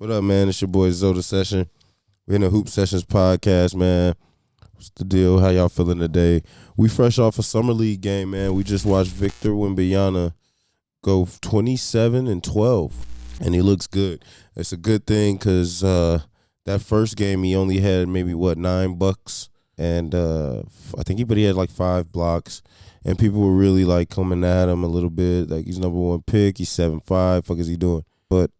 What up, man? It's your boy Zoda Session. We're in the Hoop Sessions podcast, man. What's the deal? How y'all feeling today? We fresh off a summer league game, man. We just watched Victor Wemby go 27-12, and he looks good. It's a good thing because that first game he only had maybe 9 bucks, and I think he had like 5 blocks, and people were really like coming at him a little bit, like he's number 1 pick, he's 7'5", fuck is he doing? But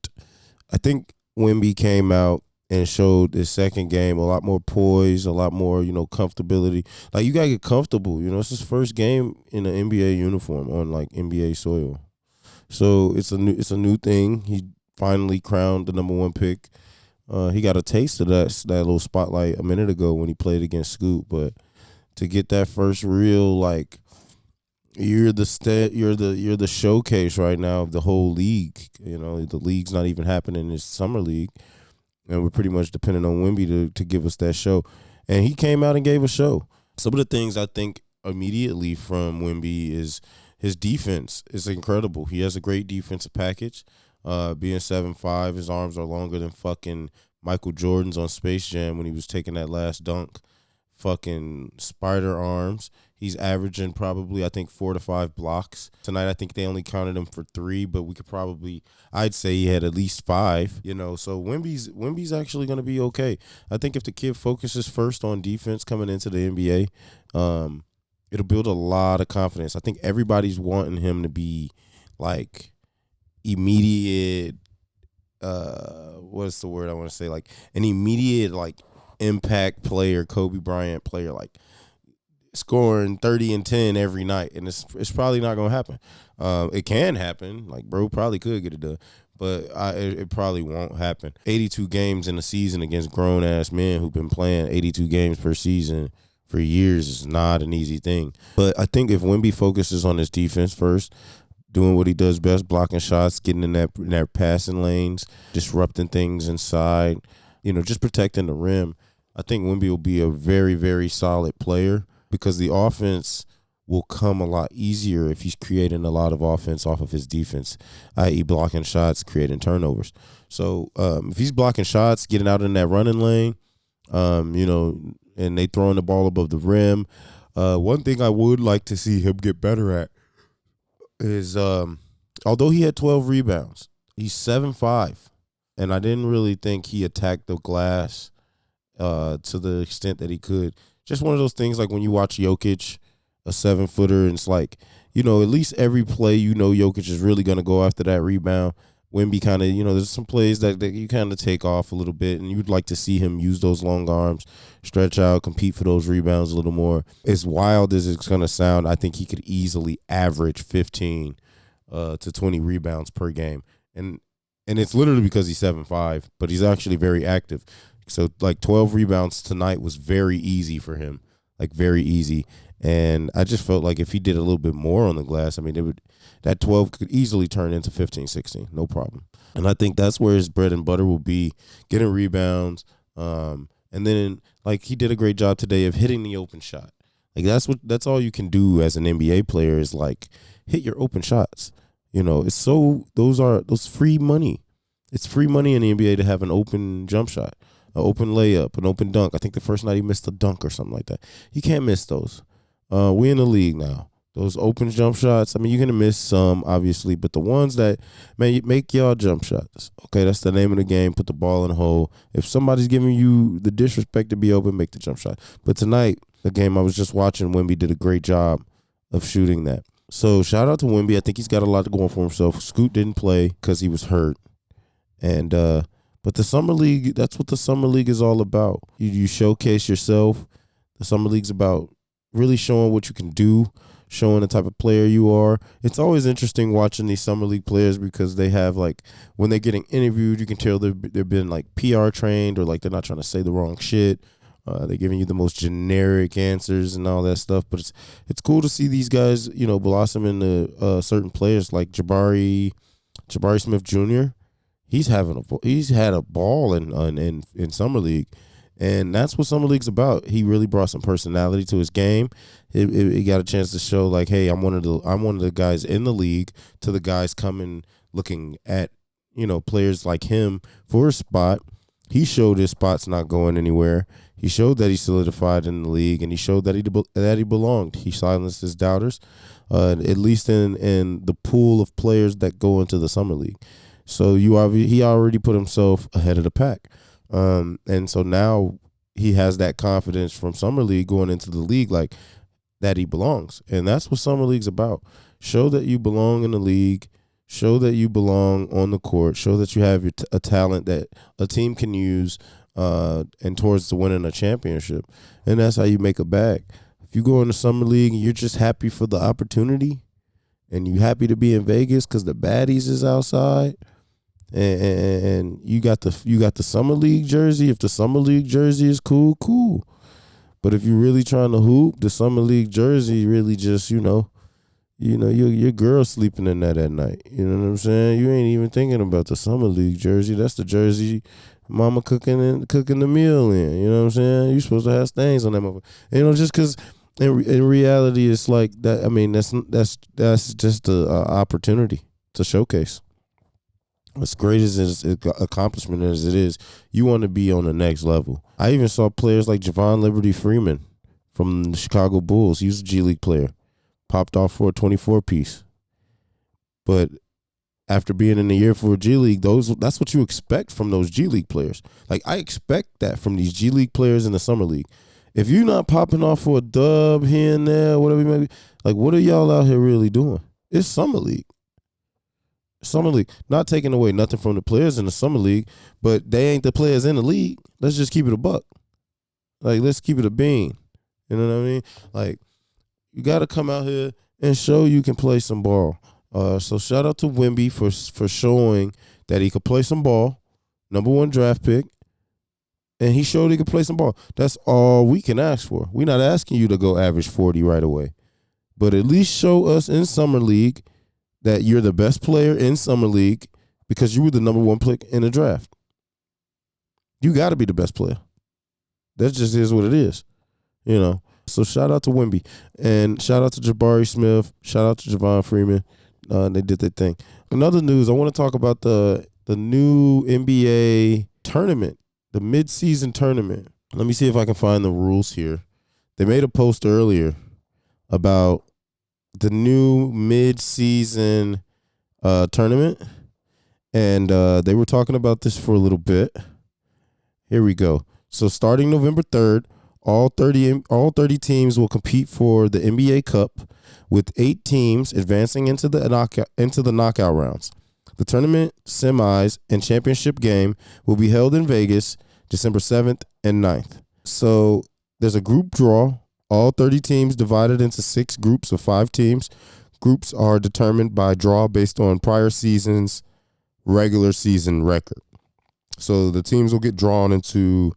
I think Wemby came out and showed his second game a lot more poise, a lot more, comfortability. Like, you got to get comfortable. It's his first game in an NBA uniform on, like, NBA soil. So it's a new thing. He finally crowned the number 1 pick. He got a taste of that little spotlight a minute ago when he played against Scoot. But to get that first real, like, you're the showcase right now of the whole league. The league's not even happening in this summer league. And we're pretty much dependent on Wemby to give us that show. And he came out and gave a show. Some of the things I think immediately from Wemby is his defense is incredible. He has a great defensive package. Being 7'5", his arms are longer than fucking Michael Jordan's on Space Jam when he was taking that last dunk. Fucking spider arms. He's averaging probably, I think, 4 to 5 blocks. Tonight, I think they only counted him for 3, but I'd say he had at least 5, So Wemby's actually going to be okay. I think if the kid focuses first on defense coming into the NBA, it'll build a lot of confidence. I think everybody's wanting him to be, like, immediate, what's the word I want to say? Like, an immediate, like, impact player, Kobe Bryant player, like, scoring 30 and 10 every night, and it's probably not gonna happen. It can happen, like bro probably could get it done, but it probably won't happen. 82 games in a season against grown ass men who've been playing 82 games per season for years is not an easy thing. But I think if Wemby focuses on his defense first, doing what he does best, blocking shots, getting in that passing lanes, disrupting things inside, just protecting the rim, I think Wemby will be a very, very solid player, because the offense will come a lot easier if he's creating a lot of offense off of his defense, i.e. blocking shots, creating turnovers. So if he's blocking shots, getting out in that running lane, and they throwing the ball above the rim, one thing I would like to see him get better at is, although he had 12 rebounds, he's 7'5", and I didn't really think he attacked the glass to the extent that he could. Just one of those things, like when you watch Jokic, a 7-footer, and it's like, at least every play, Jokic is really going to go after that rebound. Wemby kind of, there's some plays that you kind of take off a little bit, and you'd like to see him use those long arms, stretch out, compete for those rebounds a little more. As wild as it's going to sound, I think he could easily average 15 to 20 rebounds per game. And it's literally because he's 7'5", but he's actually very active. So, like, 12 rebounds tonight was very easy for him, like, very easy. And I just felt like if he did a little bit more on the glass, that 12 could easily turn into 15, 16, no problem. And I think that's where his bread and butter will be, getting rebounds. And then, like, he did a great job today of hitting the open shot. Like, that's all you can do as an NBA player is, like, hit your open shots. It's those free money. It's free money in the NBA to have an open jump shot, an open layup, an open dunk. I think the first night he missed a dunk or something like that. You can't miss those. We in the league now. Those open jump shots, you're going to miss some, obviously, but the ones that, make y'all jump shots. Okay, that's the name of the game. Put the ball in the hole. If somebody's giving you the disrespect to be open, make the jump shot. But tonight, the game I was just watching, Wemby did a great job of shooting that. So shout out to Wemby. I think he's got a lot going for himself. Scoot didn't play because he was hurt. And, but the summer league, that's what the summer league is all about. You showcase yourself. The summer league's about really showing what you can do, showing the type of player you are. It's always interesting watching these summer league players because they have, like, when they're getting interviewed, you can tell they've been, like, PR trained, or, like, they're not trying to say the wrong shit. They're giving you the most generic answers and all that stuff. But it's cool to see these guys, blossom into certain players like Jabari Smith Jr. He's had a ball in summer league, and that's what summer league's about. He really brought some personality to his game. He got a chance to show, like, hey, I'm one of the guys in the league, to the guys coming looking at players like him for a spot. He showed his spot's not going anywhere. He showed that he solidified in the league, and he showed that he belonged. He silenced his doubters, at least in the pool of players that go into the summer league. So he already put himself ahead of the pack, and so now he has that confidence from summer league going into the league, like that he belongs, and that's what summer league's about. Show that you belong in the league. Show that you belong on the court. Show that you have a talent that a team can use, and towards the winning a championship. And that's how you make a bag. If you go in the summer league and you're just happy for the opportunity, and you happy to be in Vegas because the baddies is outside, and you got the summer league jersey. If the summer league jersey is cool, cool. But if you're really trying to hoop, the summer league jersey really just your girl sleeping in that at night. You know what I'm saying? You ain't even thinking about the summer league jersey. That's the jersey mama cooking the meal in. You know what I'm saying? You supposed to have stains on that motherfucker. Just because in reality it's like that. I mean, that's just an opportunity to showcase. As great as its accomplishment as it is, you want to be on the next level. I even saw players like Javon Liberty Freeman from the Chicago Bulls. He was a G League player. Popped off for a 24-piece. But after being in the year for a G League, that's what you expect from those G League players. Like, I expect that from these G League players in the summer league. If you're not popping off for a dub here and there, whatever it may be, like, what are y'all out here really doing? It's summer league. Summer league. Not taking away nothing from the players in the summer league, but they ain't the players in the league. Let's just keep it a buck. Like, let's keep it a bean. You know what I mean? Like, you got to come out here and show you can play some ball. So shout out to Wemby for showing that he could play some ball. Number 1 draft pick. And he showed he could play some ball. That's all we can ask for. We're not asking you to go average 40 right away. But at least show us in summer league that you're the best player in summer league because you were the number 1 pick in the draft. You got to be the best player. That just is what it is. So shout out to Wemby, and shout out to Jabari Smith, shout out to Javon Freeman. They did their thing. Another news, I want to talk about the new NBA tournament, the mid-season tournament. Let me see if I can find the rules here. They made a post earlier about the new mid-season tournament, and they were talking about this for a little bit. Here we go. So starting November 3rd, all 30 teams will compete for the NBA Cup, with 8 teams advancing into the knockout rounds. The tournament, semis, and championship game will be held in Vegas December 7th and 9th. So there's a group draw. All 30 teams divided into 6 groups of 5 teams. Groups are determined by draw based on prior season's regular season record. So the teams will get drawn into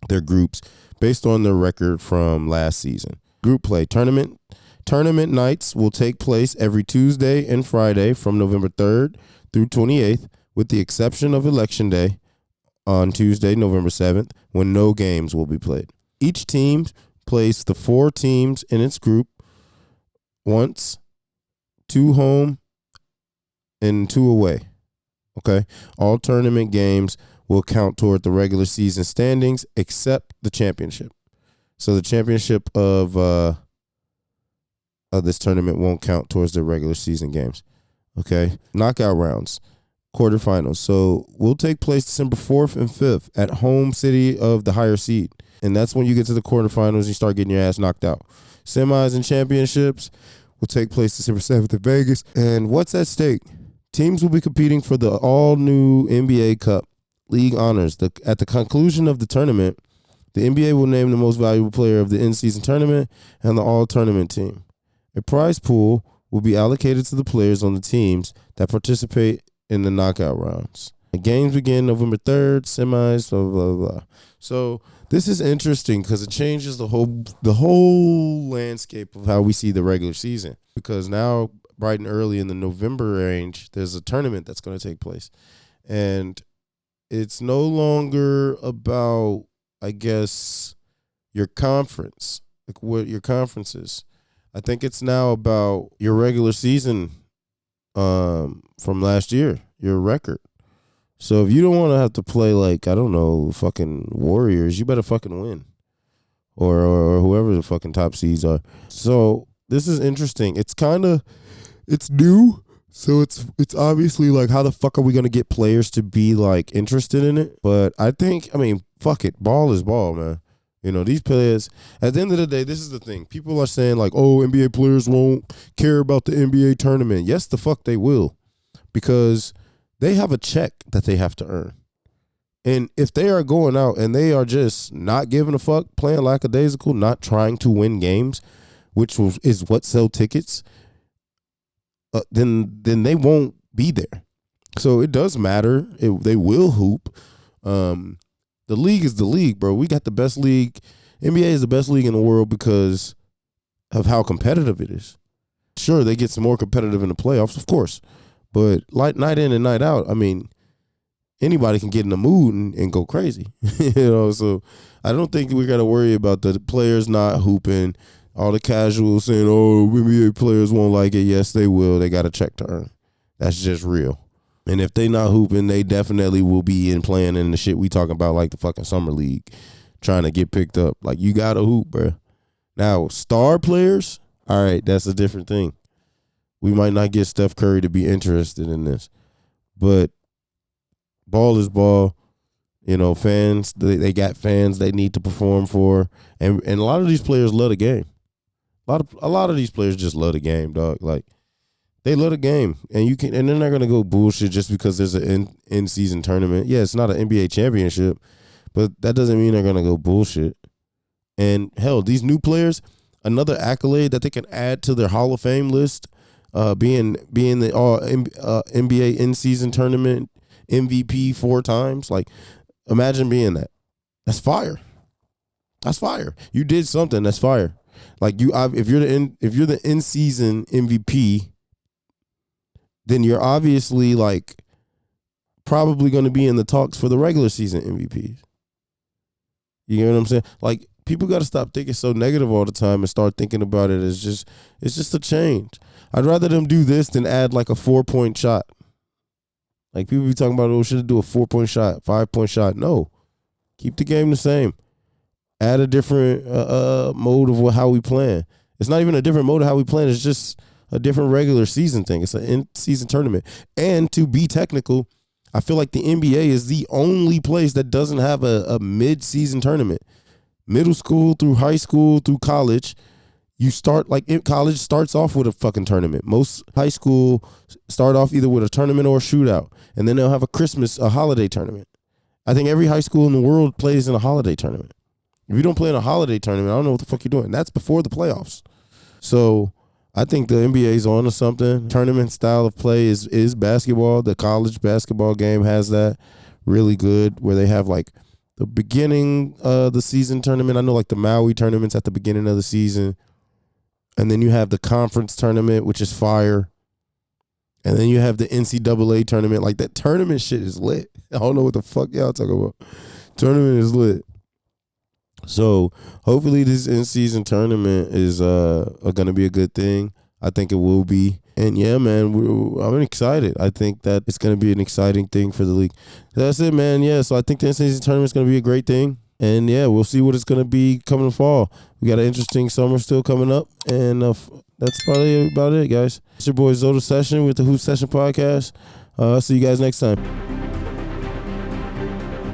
their groups based on their record from last season. Group play tournament nights will take place every Tuesday and Friday from November 3rd through 28th, with the exception of Election Day on Tuesday, November 7th, when no games will be played. Each team plays the 4 teams in its group once, 2 home and 2 away. Okay? All tournament games will count toward the regular season standings except the championship. So the championship of this tournament won't count towards the regular season games. Okay? Knockout rounds, quarterfinals. So will take place December 4th and 5th at home city of the higher seed. And that's when you get to the quarterfinals, you start getting your ass knocked out. Semis and championships will take place December 7th in Vegas. And what's at stake? Teams will be competing for the all-new NBA Cup league honors. At the conclusion of the tournament, the NBA will name the most valuable player of the in-season tournament and the all-tournament team. A prize pool will be allocated to the players on the teams that participate in the knockout rounds. The games begin November 3rd, semis, blah, blah, blah, blah. So this is interesting because it changes the whole landscape of how we see the regular season, because now bright and early in the November range, there's a tournament that's going to take place. And it's no longer about, I guess, your conference, like what your conference is. I think it's now about your regular season from last year, your record. So if you don't want to have to play like, I don't know, fucking Warriors, you better fucking win. Or whoever the fucking top seeds are. So this is interesting. It's new. So it's obviously like, how the fuck are we gonna get players to be like interested in it? But I mean, fuck it. Ball is ball, man. You know, these players, at the end of the day, this is the thing. People are saying like, oh, NBA players won't care about the NBA tournament. Yes, the fuck they will. Because they have a check that they have to earn. And if they are going out and they are just not giving a fuck, playing lackadaisical, not trying to win games, which is what sell tickets, then they won't be there. So it does matter. They will hoop. The league is the league, bro. We got the best league. NBA is the best league in the world because of how competitive it is. Sure, they get some more competitive in the playoffs, of course. But like night in and night out, I mean, anybody can get in the mood and go crazy. You know, so I don't think we got to worry about the players not hooping, all the casuals saying, oh, NBA players won't like it. Yes, they will. They got a check to earn. That's just real. And if they not hooping, they definitely will be playing in the shit we talking about, like the fucking summer league, trying to get picked up. Like, you got to hoop, bro. Now, star players, all right, that's a different thing. We might not get Steph Curry to be interested in this. But ball is ball. You know, fans, they got fans they need to perform for. And a lot of these players love the game. A lot of these players just love the game, dog. Like, they love the game. And they're not gonna go bullshit just because there's an in-season tournament. Yeah, it's not an NBA championship, but that doesn't mean they're gonna go bullshit. And hell, these new players, another accolade that they can add to their Hall of Fame list, being the NBA in-season tournament MVP 4 times. Like, imagine being that. That's fire. That's fire. You did something. That's fire. Like, if you're the in-season MVP, then you're obviously like probably going to be in the talks for the regular season MVPs. You know what I'm saying? Like, people got to stop thinking so negative all the time and start thinking about it as it's just a change. I'd rather them do this than add like a 4-point shot. Like, people be talking about, oh, should do a 4-point shot, 5-point shot. No, keep the game the same. Add a different mode of how we plan. It's not even a different mode of how we plan. It's just a different regular season thing. It's an in-season tournament. And to be technical, I feel like the NBA is the only place that doesn't have a mid-season tournament. Middle school through high school through college, you start like college starts off with a fucking tournament. Most high school start off either with a tournament or a shootout, and then they'll have a holiday tournament. I think every high school in the world plays in a holiday tournament. If you don't play in a holiday tournament, I don't know what the fuck you're doing. That's before the playoffs. So I think the NBA is on to something. Tournament style of play is basketball. The college basketball game has that really good, where they have like the beginning of the season tournament. I know like the Maui tournament's at the beginning of the season. And then you have the conference tournament, which is fire. And then you have the NCAA tournament. Like, that tournament shit is lit. I don't know what the fuck y'all talking about. Tournament is lit. So hopefully this in-season tournament is going to be a good thing. I think it will be. And yeah, man, I'm excited. I think that it's going to be an exciting thing for the league. That's it, man. Yeah, so I think the in-season tournament is going to be a great thing. And yeah, we'll see what it's going to be coming in fall. We got an interesting summer still coming up. And that's probably about it, guys. It's your boy Zoda Session with the Hoop Session Podcast. See you guys next time.